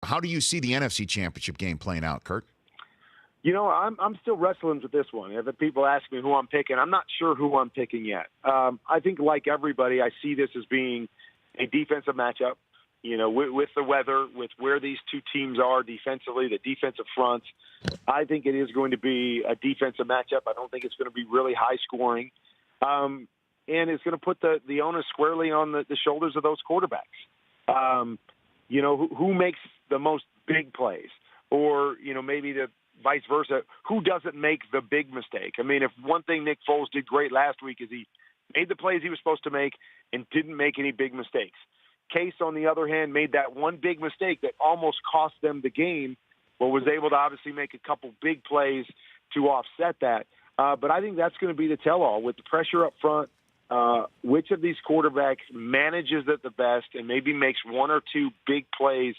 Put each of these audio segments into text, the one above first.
How do you see the NFC Championship game playing out, Kurt? I'm still wrestling with this one. If people ask me who I'm picking, I'm not sure who I'm picking yet. I think, like everybody, I see this as being a defensive matchup. With the weather, with where these two teams are defensively, the defensive fronts, I think it is going to be a defensive matchup. I don't think it's going to be really high scoring. And it's going to put the onus squarely on the shoulders of those quarterbacks. Who makes the most big plays? Or, maybe the vice versa, who doesn't make the big mistake? I mean, if one thing Nick Foles did great last week is he made the plays he was supposed to make and didn't make any big mistakes. Case, on the other hand, made that one big mistake that almost cost them the game, but was able to obviously make a couple big plays to offset that. But I think that's going to be the tell-all with the pressure up front. Which of these quarterbacks manages it the best and maybe makes one or two big plays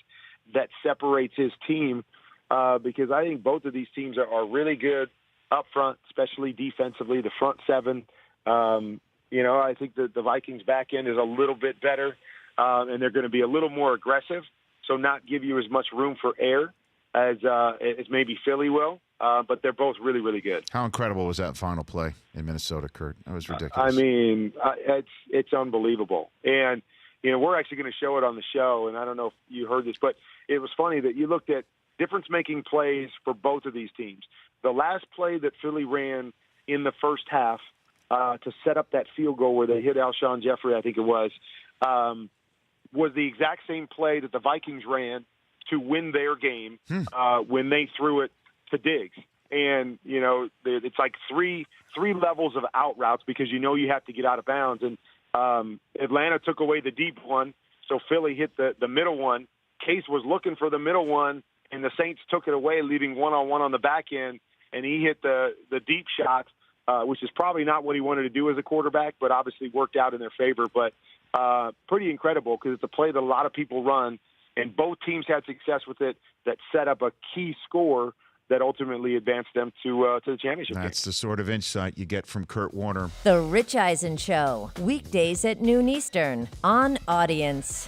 that separates his team? Because I think both of these teams are really good up front, especially defensively, the front seven. I think the Vikings back end is a little bit better. And they're going to be a little more aggressive, so not give you as much room for error as maybe Philly will. But they're both really, really good. How incredible was that final play in Minnesota, Kurt? That was ridiculous. I mean, it's unbelievable. And, we're actually going to show it on the show, and I don't know if you heard this, but it was funny that you looked at difference-making plays for both of these teams. The last play that Philly ran in the first half to set up that field goal where they hit Alshon Jeffrey, I think it was the exact same play that the Vikings ran to win their game when they threw it to Diggs. And, it's like three levels of out routes because you have to get out of bounds. And Atlanta took away the deep one, so Philly hit the middle one. Case was looking for the middle one, and the Saints took it away, leaving one-on-one on the back end, and he hit the deep shot, which is probably not what he wanted to do as a quarterback, but obviously worked out in their favor. But pretty incredible because it's a play that a lot of people run, and both teams had success with it that set up a key score that ultimately advanced them to the championship game. That's the sort of insight you get from Kurt Warner. The Rich Eisen Show, weekdays at noon Eastern on Audience.